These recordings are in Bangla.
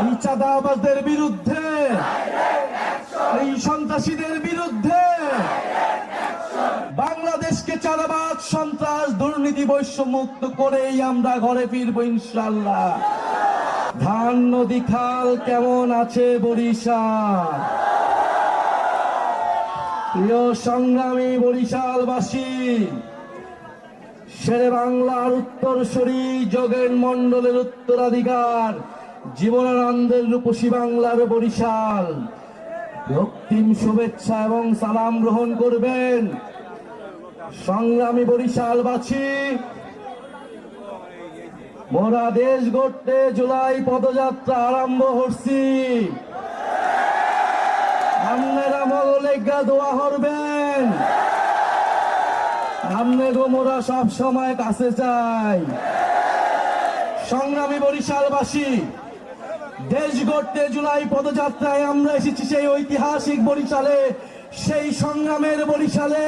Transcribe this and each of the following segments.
এই চাঁদাবাজদের বিরুদ্ধে, এই সন্ত্রাসীদের বিরুদ্ধে, বাংলাদেশকে চাঁদাবাজ সন্ত্রাস দুর্নীতি বৈষম্যমুক্ত করেই আমরা ঘরে ফিরবো ইনশাআল্লাহ। ধান নদী খাল কেমন আছে বরিশাল? প্রিয় সংগ্রামী বরিশালবাসী, শেরে বাংলার উত্তরসূরি যোগেন মণ্ডলের উত্তরাধিকার জীবনানন্দের রূপসী বাংলার বরিশাল, রক্তিম শুভেচ্ছা এবং সালাম গ্রহণ করবেন। সংগ্রামী বরিশালবাসী, মোরা দেশ গড়তে জুলাই পদযাত্রা আরম্ভ করছি। আপনারা মগলেগা দোয়া করবেন, আমনে গো মোরা সব সময় কাছে চাই। সংগ্রামী বরিশালবাসী, দেশ গড়তে জুলাই পদযাত্রায় আমরা এসেছি সেই ঐতিহাসিক বরিশালে, সেই সংগ্রামের বরিশালে,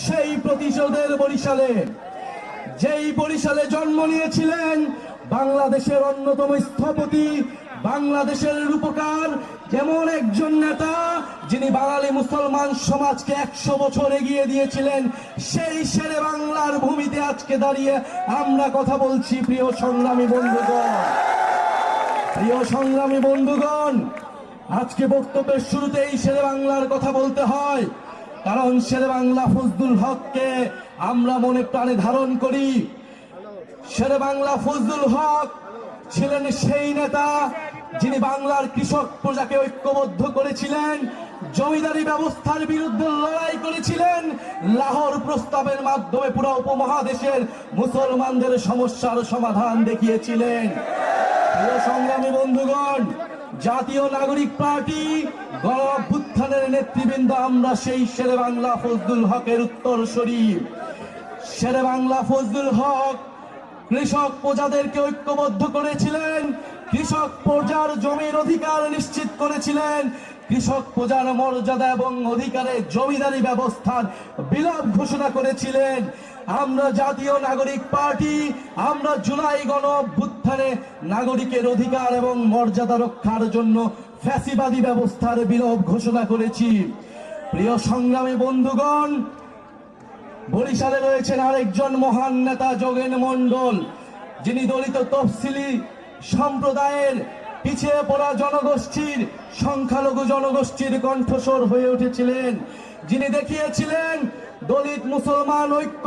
সেই প্রতিশোধের বরিশালে, যেই বরিশালে জন্ম নিয়েছিলেন বাংলাদেশের অন্যতম স্থপতি, বাংলাদেশের রূপকার, যেমন একজন নেতা যিনি বাঙালি মুসলমান সমাজকে 100 বছর এগিয়ে দিয়েছিলেন, সেই শেরে বাংলার ভূমিতে আজকে দাঁড়িয়ে আমরা কথা বলছি। প্রিয় সংগ্রামী বন্ধুগণ, প্রিয় সংগ্রামী বন্ধুগণ, আজকে বক্তব্যের শুরুতেই শেরে বাংলার কথা বলতে হয়, কারণ শেরে বাংলা ফজলুল হককে আমরা মনে প্রাণে ধারণ করি। শেরে বাংলা ফজলুল হক ছিলেন সেই নেতা যিনি বাংলার কৃষক প্রজাকে ঐক্যবদ্ধ করেছিলেন, জমিদারি ব্যবস্থার বিরুদ্ধে লড়াই করেছিলেন, লাহোর প্রস্তাবের মাধ্যমে পুরো উপমহাদেশের মুসলমানদের সমস্যার সমাধান দেখিয়েছিলেন। প্রিয় সংগ্রামী বন্ধুগণ, জাতীয় নাগরিক পার্টি গণ অভ্যুত্থানের নেতৃবৃন্দ আমরা সেই শেরে বাংলা ফজলুল হকের উত্তরসূরি। শেরে বাংলা ফজলুল হক কৃষক প্রজাদেরকে ঐক্যবদ্ধ করেছিলেন, কৃষক প্রজার জমির অধিকার নিশ্চিত করেছিলেন, কৃষক প্রজার মর্যাদা এবং অধিকারে জমিদারি ব্যবস্থার বিলোপ ঘোষণা করেছিলেন। আমরা জাতীয় নাগরিক পার্টি, আমরা জুলাই গণ অভ্যুত্থানে নাগরিকের অধিকার এবং মর্যাদা রক্ষার জন্য ফ্যাসিবাদী ব্যবস্থার বিলোপ ঘোষণা করেছি। প্রিয় সংগ্রামী বন্ধুগণ, বরিশালে রয়েছেন আরেকজন মহান নেতা যোগেন মণ্ডল, যিনি দলিত তফসিলি সম্প্রদায়ের পিছিয়ে পড়া জনগোষ্ঠীর, সংখ্যালঘু জনগোষ্ঠীর কণ্ঠস্বর হয়ে উঠেছিলেন, যিনি দেখিয়েছিলেন দলিত মুসলমান ঐক্য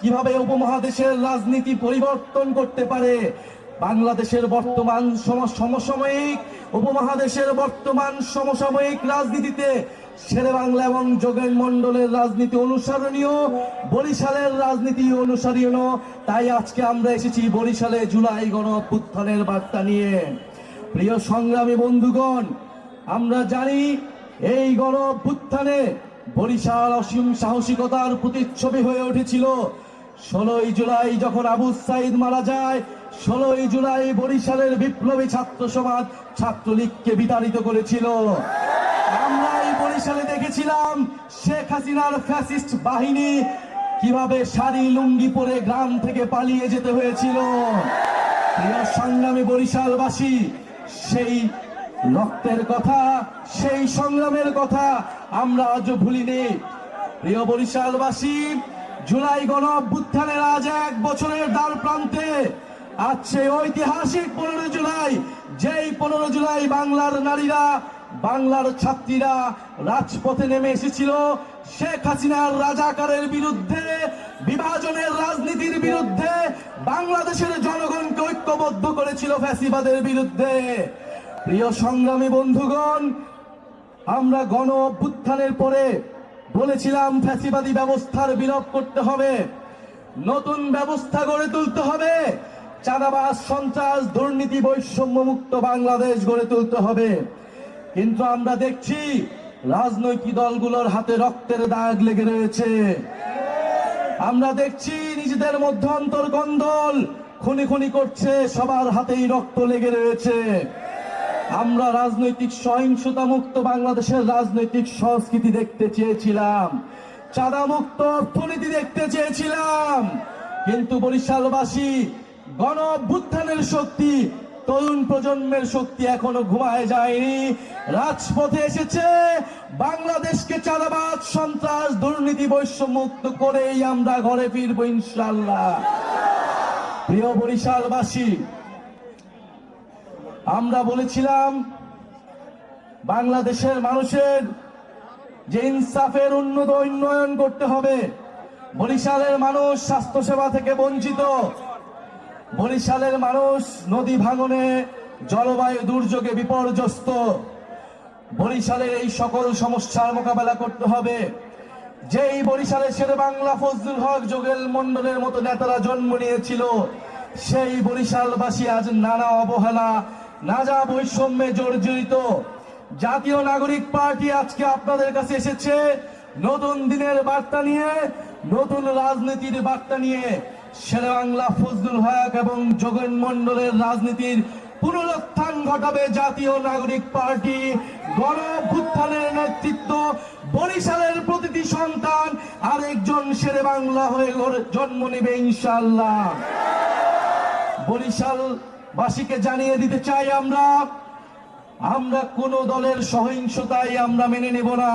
কিভাবে উপমহাদেশের রাজনীতি পরিবর্তন করতে পারে। বাংলাদেশের বর্তমান সমসাময়িক, উপমহাদেশের বর্তমান সমসাময়িক রাজনীতিতে শেরে বাংলা এবং যোগেন মণ্ডলের রাজনীতি অনুসরণীয়, বরিশালের রাজনীতি অনুসরণীয়। তাই আজকে আমরা এসেছি বরিশালে জুলাই গণ অভ্যুত্থানের বার্তা নিয়ে। প্রিয় সংগ্রামী বন্ধুগণ, আমরা জানি এই গণ অভ্যুত্থানে বরিশাল অসীম সাহসিকতার প্রতিচ্ছবি হয়ে উঠেছিল। 16ই জুলাই যখন আবু সাইদ মারা যায়, 16ই জুলাই বরিশালের বিপ্লবী ছাত্র সমাজ ছাত্রলীগকে বিতাড়িত করেছিল। আমরা এই বরিশালে দেখেছিলাম শেখ হাসিনার ফ্যাসিস্ট বাহিনী কিভাবে শাড়ি লুঙ্গি পরে গ্রাম থেকে পালিয়ে যেতে হয়েছিল। প্রিয় সংগ্রামী বরিশালবাসী, সেই রক্তের কথা, সেই সংগ্রামের কথা আমরা আজও ভুলিনি। প্রিয় বরিশালবাসী, জুলাই গণ অভ্যুত্থানের আজ 1 বছরের দ্বার প্রান্তে, আজ সেই ঐতিহাসিক 15 জুলাই, যেই 15 জুলাই বাংলার নারীরা, বাংলার ছাত্রীরা রাজপথে নেমে এসেছিল শেখ হাসিনার রাজাকারের বিরুদ্ধে, বিভাজনের রাজনীতির বিরুদ্ধে, বাংলাদেশের জনগণকে ঐক্যবদ্ধ করেছিল ফ্যাসিবাদের বিরুদ্ধে। প্রিয় সংগ্রামী বন্ধুগণ, আমরা গণ অভ্যুত্থানের পরে বলেছিলাম ফ্যাসিবাদী ব্যবস্থার বিলোপ করতে হবে, নতুন ব্যবস্থা গড়ে তুলতে হবে, চাঁদাবাজ সন্ত্রাস দুর্নীতি বৈষম্য মুক্ত বাংলাদেশ গড়ে তুলতে হবে। কিন্তু আমরা দেখছি রাজনৈতিক দলগুলোর হাতে রক্তের দাগ লেগে রয়েছে। আমরা দেখছি নিজেদের মধ্যে অন্তর্কন্দল, খুনি খুনি করছে, সবার হাতেই রক্ত লেগে রয়েছে। আমরা রাজনৈতিক সহিংসতা মুক্ত বাংলাদেশের রাজনৈতিক সংস্কৃতি দেখতে চেয়েছিলাম, চাঁদা মুক্ত অর্থনীতি দেখতে চেয়েছিলাম, কিন্তু বরিশালবাসী গণ অভ্যুত্থানের শক্তি তরুণ প্রজন্মের শক্তি এখনো ঘুমায় যায়নি, রাজপথে এসেছে। বাংলাদেশকে চাঁদাবাজ, সন্ত্রাস, দুর্নীতি, বৈষম্যমুক্ত করেই আমরা ঘরে ফিরবো ইনশাআল্লাহ। প্রিয় বরিশালবাসী, আমরা বলেছিলাম বাংলাদেশের মানুষের যে ইনসাফের উন্নয়ন করতে হবে। বরিশালের মানুষ স্বাস্থ্যসেবা থেকে বঞ্চিত, বরিশালের মানুষ নদী ভাঙনে, জলবায়ু দুর্যোগে বিপর্যস্ত। বরিশালের এই সকল সমস্যার মোকাবেলা করতে হবে। যেই বরিশালে শেরেবাংলা, ফজলুল হক, যোগেল মন্ডলের মতো নেতারা জন্ম নিয়েছিল, সেই বরিশালবাসী আজ নানা অবহেলা, নানা বৈষম্যে জর্জরিত। জাতীয় নাগরিক পার্টি আজকে আপনাদের কাছে এসেছে নতুন দিনের বার্তা নিয়ে, নতুন রাজনীতির বার্তা নিয়ে। শেরেবাংলা, ফজলুল হক এবং যোগেন মন্ডলের রাজনীতির পুনরুত্থান ঘটাবে জাতীয় নাগরিক পার্টি। গণ অভ্যুত্থানের নেতৃত্ব, বরিশালের প্রতিটি সন্তান আরেকজন শেরেবাংলা হয়ে জন্ম নেবে ইনশাআল্লাহ। বরিশালবাসীকে জানিয়ে দিতে চাই, আমরা কোন দলের সহিংসতাই আমরা মেনে নেব না।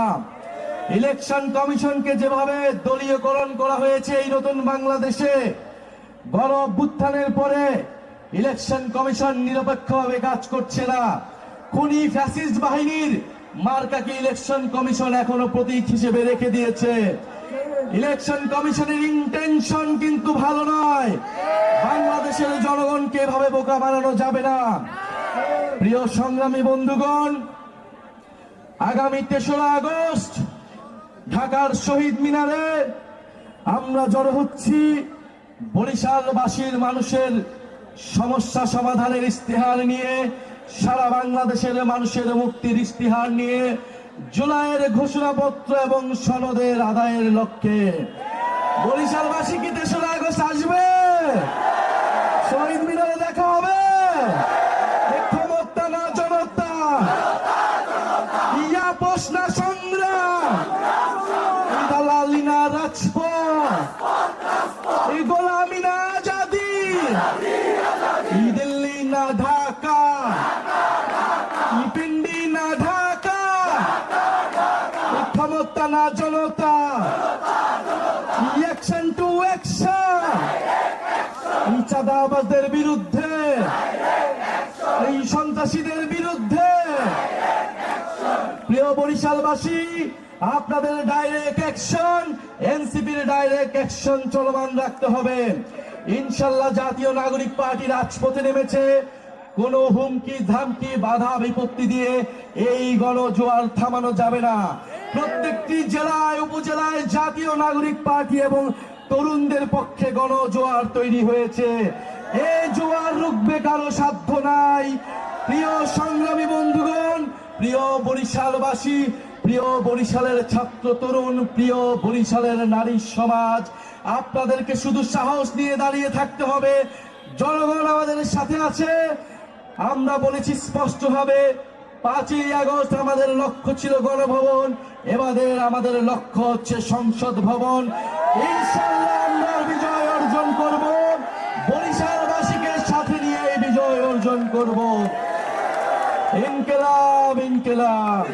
ইলেকশন কমিশনকে যেভাবে দলীয়করণ করা হয়েছে এই নতুন বাংলাদেশে, গণ অভ্যুত্থানের পরে ইলেকশন কমিশন নিরপেক্ষভাবে কাজ করছে না। খুনি ফ্যাসিস্ট বাহিনীর মার্কাকে ইলেকশন কমিশন এখনো প্রতীক হিসেবে রেখে দিয়েছে। ইলেকশন কমিশনের ইন্টেনশন কিন্তু ভালো নয়। বাংলাদেশের জনগণকে এভাবে বোকা বানানো যাবে না। প্রিয় সংগ্রামী বন্ধুগণ, আগামী ৩রা আগস্ট ঢাকার শহীদ মিনারে আমরা জড়ো হচ্ছি বরিশালবাসীর মানুষের সমস্যা সমাধানের ইস্তেহার নিয়ে, সারা বাংলাদেশের মানুষের মুক্তির ইস্তেহার নিয়ে, জুলাইয়ের ঘোষণাপত্র এবং সনদের আদায়ের লক্ষ্যে। বরিশালবাসী কি ৩রা আগস্ট আসবে? শহীদ মিনারে দেখা হবে? ক্ষমতা না জনতা, ইয়া পোষণা সংগ্রাম, দালালি না রাজপথ, এই গোলামি না আজাদি, দিল্লি না ঢাকা, পিন্ডি না ঢাকা, ক্ষমতা না জনতা, অ্যাকশন টু অ্যাকশন, চাঁদাবাজদের বিরুদ্ধে, এই সন্ত্রাসীদের বিরুদ্ধে। প্রিয় বরিশালবাসী, আপনাদের ডাইরেক্ট অ্যাকশন, এনসিপির ডাইরেক্ট অ্যাকশন চলমান রাখতে হবে ইনশাআল্লাহ। জাতীয় নাগরিক পার্টি রাজপথে নেমেছে। কোনো হুমকি ধামকি, বাধা বিপত্তি দিয়ে এই গণজোয়ার থামানো যাবে না। প্রত্যেকটি জেলায়, উপজেলায় জাতীয় নাগরিক পার্টি এবং তরুণদের পক্ষে গণজোয়ার তৈরি হয়েছে। এই জোয়ার রুখবে কারো সাধ্য নাই। প্রিয় সংগ্রামী বন্ধুগণ, প্রিয় বরিশালবাসী, প্রিয় বরিশালের ছাত্র তরুণ, প্রিয় বরিশালের নারী সমাজ, আপনাদেরকে শুধু সাহস নিয়ে দাঁড়িয়ে থাকতে হবে। জনগণ আমাদের সাথে আছে। আমরা বলেছি স্পষ্টভাবে, 5ই আগস্ট আমাদের লক্ষ্য ছিল গণভবন, এবারে আমাদের লক্ষ্য হচ্ছে সংসদ ভবন। ইনশাআল্লাহ আমরা বিজয় অর্জন করব, বরিশালবাসীকে সাথে নিয়ে বিজয় অর্জন করব। ইনকিলাব, ইনকিলাব।